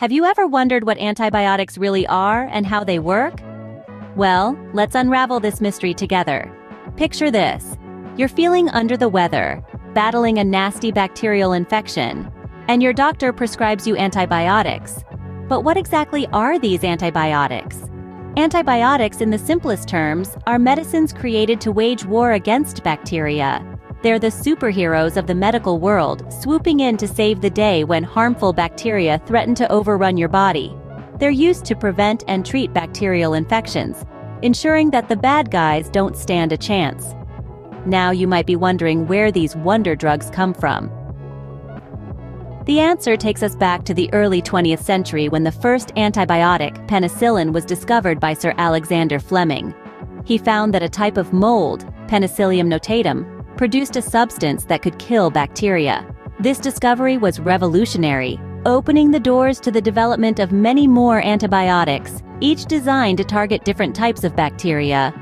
Have you ever wondered what antibiotics really are and how they work? Well, let's unravel this mystery together. Picture this. You're feeling under the weather, battling a nasty bacterial infection, and your doctor prescribes you antibiotics. But what exactly are these antibiotics? Antibiotics, in the simplest terms, are medicines created to wage war against bacteria. They're the superheroes of the medical world, swooping in to save the day when harmful bacteria threaten to overrun your body. They're used to prevent and treat bacterial infections, ensuring that the bad guys don't stand a chance. Now you might be wondering where these wonder drugs come from. The answer takes us back to the early 20th century when the first antibiotic, penicillin, was discovered by Sir Alexander Fleming. He found that a type of mold, Penicillium notatum, produced a substance that could kill bacteria. This discovery was revolutionary, opening the doors to the development of many more antibiotics, each designed to target different types of bacteria.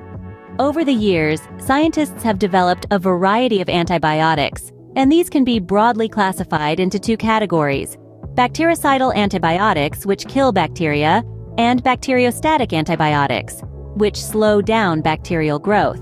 Over the years, scientists have developed a variety of antibiotics, and these can be broadly classified into two categories: bactericidal antibiotics, which kill bacteria, and bacteriostatic antibiotics, which slow down bacterial growth.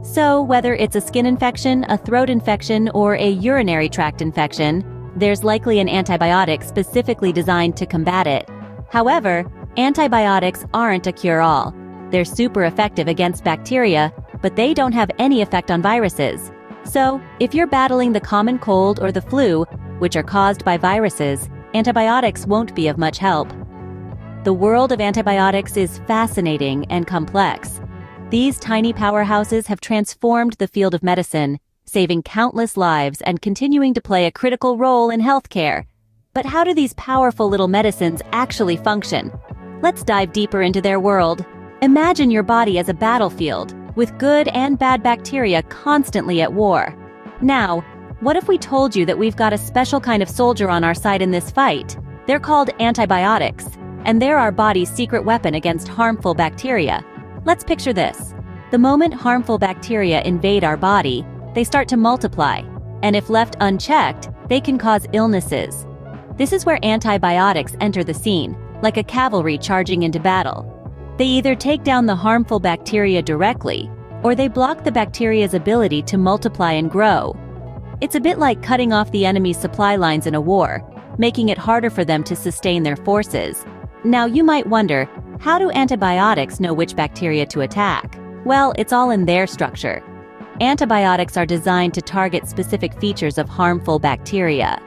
So, whether it's a skin infection, a throat infection, or a urinary tract infection, there's likely an antibiotic specifically designed to combat it. However, antibiotics aren't a cure-all. They're super effective against bacteria, but they don't have any effect on viruses. So, if you're battling the common cold or the flu, which are caused by viruses, antibiotics won't be of much help. The world of antibiotics is fascinating and complex. These tiny powerhouses have transformed the field of medicine, saving countless lives and continuing to play a critical role in healthcare. But how do these powerful little medicines actually function? Let's dive deeper into their world. Imagine your body as a battlefield, with good and bad bacteria constantly at war. Now, what if we told you that we've got a special kind of soldier on our side in this fight? They're called antibiotics, and they're our body's secret weapon against harmful bacteria. Let's picture this. The moment harmful bacteria invade our body, they start to multiply, and if left unchecked, they can cause illnesses. This is where antibiotics enter the scene, like a cavalry charging into battle. They either take down the harmful bacteria directly, or they block the bacteria's ability to multiply and grow. It's a bit like cutting off the enemy's supply lines in a war, making it harder for them to sustain their forces. Now you might wonder, how do antibiotics know which bacteria to attack? Well, it's all in their structure. Antibiotics are designed to target specific features of harmful bacteria.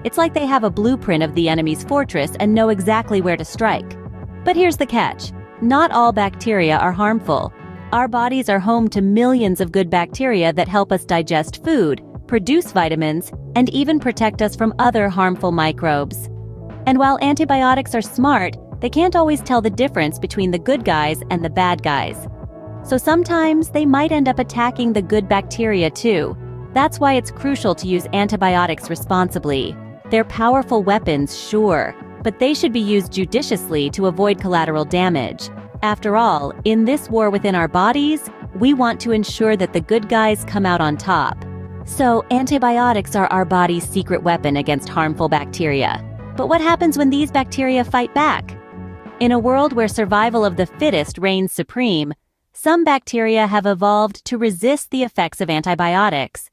It's like they have a blueprint of the enemy's fortress and know exactly where to strike. But here's the catch. Not all bacteria are harmful. Our bodies are home to millions of good bacteria that help us digest food, produce vitamins, and even protect us from other harmful microbes. And while antibiotics are smart, they can't always tell the difference between the good guys and the bad guys. So sometimes they might end up attacking the good bacteria too. That's why it's crucial to use antibiotics responsibly. They're powerful weapons, sure, but they should be used judiciously to avoid collateral damage. After all, in this war within our bodies, we want to ensure that the good guys come out on top. So antibiotics are our body's secret weapon against harmful bacteria. But what happens when these bacteria fight back? In a world where survival of the fittest reigns supreme, some bacteria have evolved to resist the effects of antibiotics.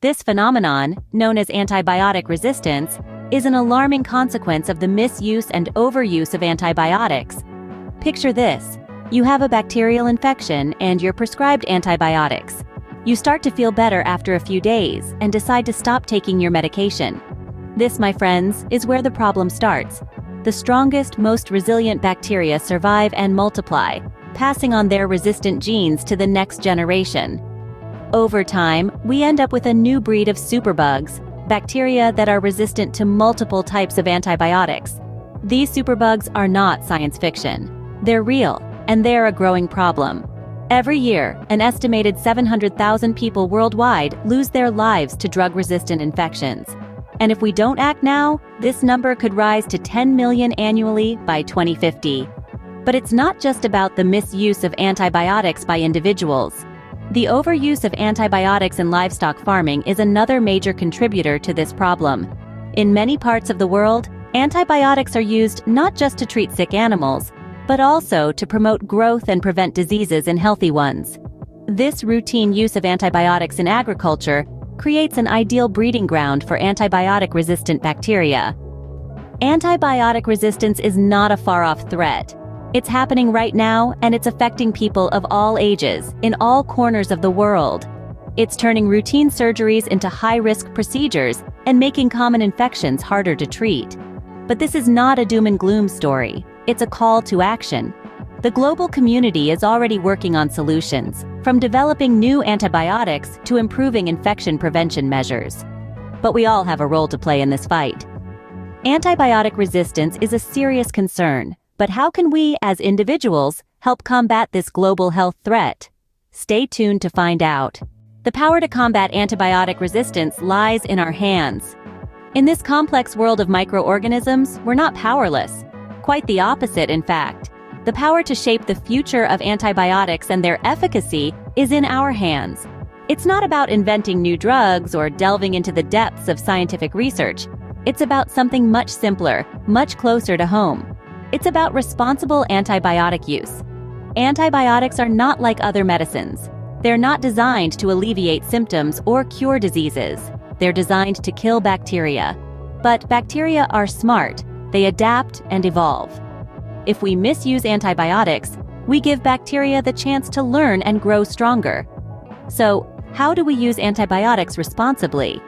This phenomenon, known as antibiotic resistance, is an alarming consequence of the misuse and overuse of antibiotics. Picture this. You have a bacterial infection and you're prescribed antibiotics. You start to feel better after a few days and decide to stop taking your medication. This, my friends, is where the problem starts. The strongest, most resilient bacteria survive and multiply, passing on their resistant genes to the next generation. Over time, we end up with a new breed of superbugs, bacteria that are resistant to multiple types of antibiotics. These superbugs are not science fiction. They're real, and they're a growing problem. Every year, an estimated 700,000 people worldwide lose their lives to drug-resistant infections. And if we don't act now, this number could rise to 10 million annually by 2050. But it's not just about the misuse of antibiotics by individuals. The overuse of antibiotics in livestock farming is another major contributor to this problem. In many parts of the world, Antibiotics are used not just to treat sick animals, but also to promote growth and prevent diseases in healthy ones. This routine use of antibiotics in agriculture creates an ideal breeding ground for antibiotic-resistant bacteria. Antibiotic resistance is not a far-off threat. It's happening right now, and it's affecting people of all ages, in all corners of the world. It's turning routine surgeries into high-risk procedures and making common infections harder to treat. But this is not a doom and gloom story. It's a call to action. The global community is already working on solutions, from developing new antibiotics to improving infection prevention measures. But we all have a role to play in this fight. Antibiotic resistance is a serious concern, but how can we, as individuals, help combat this global health threat? Stay tuned to find out. The power to combat antibiotic resistance lies in our hands. In this complex world of microorganisms, we're not powerless. Quite the opposite, in fact. The power to shape the future of antibiotics and their efficacy is in our hands. It's not about inventing new drugs or delving into the depths of scientific research. It's about something much simpler, much closer to home. It's about responsible antibiotic use. Antibiotics are not like other medicines. They're not designed to alleviate symptoms or cure diseases. They're designed to kill bacteria. But bacteria are smart. They adapt and evolve. If we misuse antibiotics, we give bacteria the chance to learn and grow stronger. So, how do we use antibiotics responsibly?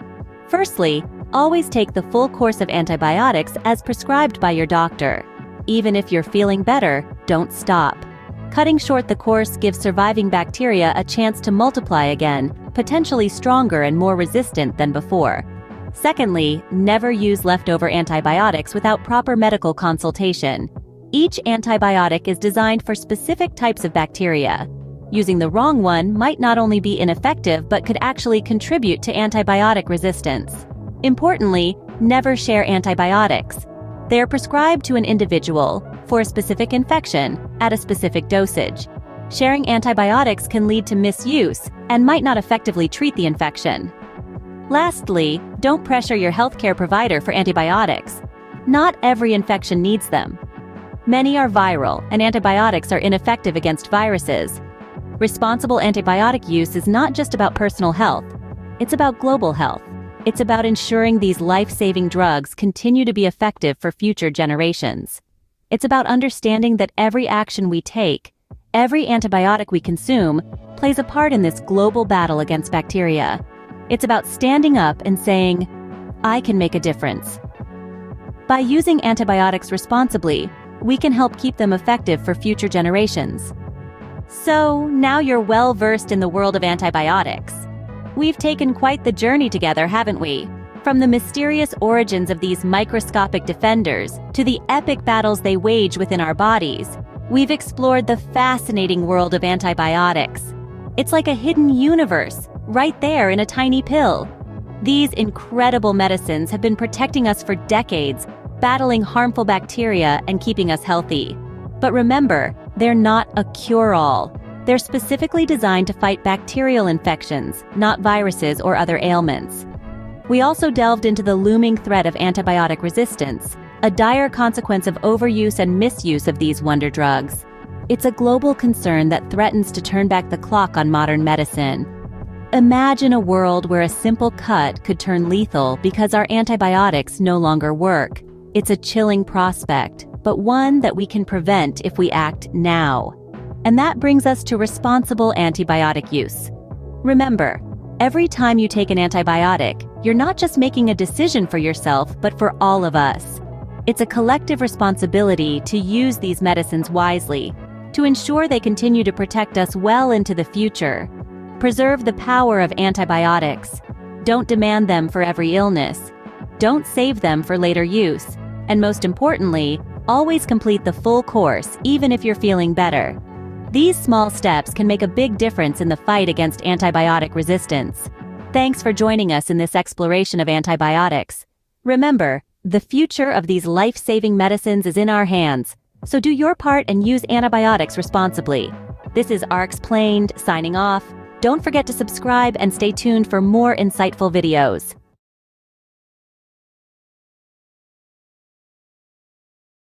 Firstly, always take the full course of antibiotics as prescribed by your doctor. Even if you're feeling better, don't stop. Cutting short the course gives surviving bacteria a chance to multiply again, potentially stronger and more resistant than before. Secondly, never use leftover antibiotics without proper medical consultation. Each antibiotic is designed for specific types of bacteria. Using the wrong one might not only be ineffective but could actually contribute to antibiotic resistance. Importantly, never share antibiotics. They are prescribed to an individual for a specific infection at a specific dosage. Sharing antibiotics can lead to misuse and might not effectively treat the infection. Lastly, don't pressure your healthcare provider for antibiotics. Not every infection needs them. Many are viral, and antibiotics are ineffective against viruses. Responsible antibiotic use is not just about personal health. It's about global health. It's about ensuring these life-saving drugs continue to be effective for future generations. It's about understanding that every action we take, every antibiotic we consume, plays a part in this global battle against bacteria. It's about standing up and saying, I can make a difference. By using antibiotics responsibly, we can help keep them effective for future generations. So, now you're well versed in the world of antibiotics. We've taken quite the journey together, haven't we? From the mysterious origins of these microscopic defenders to the epic battles they wage within our bodies, we've explored the fascinating world of antibiotics. It's like a hidden universe, right there in a tiny pill. These incredible medicines have been protecting us for decades, battling harmful bacteria and keeping us healthy. But remember, they're not a cure-all. They're specifically designed to fight bacterial infections, not viruses or other ailments. We also delved into the looming threat of antibiotic resistance, a dire consequence of overuse and misuse of these wonder drugs. It's a global concern that threatens to turn back the clock on modern medicine. Imagine a world where a simple cut could turn lethal because our antibiotics no longer work. It's a chilling prospect, but one that we can prevent if we act now. And that brings us to responsible antibiotic use. Remember, every time you take an antibiotic, you're not just making a decision for yourself, but for all of us. It's a collective responsibility to use these medicines wisely, to ensure they continue to protect us well into the future. Preserve the power of antibiotics. Don't demand them for every illness. Don't save them for later use. And most importantly, always complete the full course, even if you're feeling better. These small steps can make a big difference in the fight against antibiotic resistance. Thanks for joining us in this exploration of antibiotics. Remember, the future of these life-saving medicines is in our hands, so do your part and use antibiotics responsibly. This is Rxplained signing off. Don't forget to subscribe and stay tuned for more insightful videos.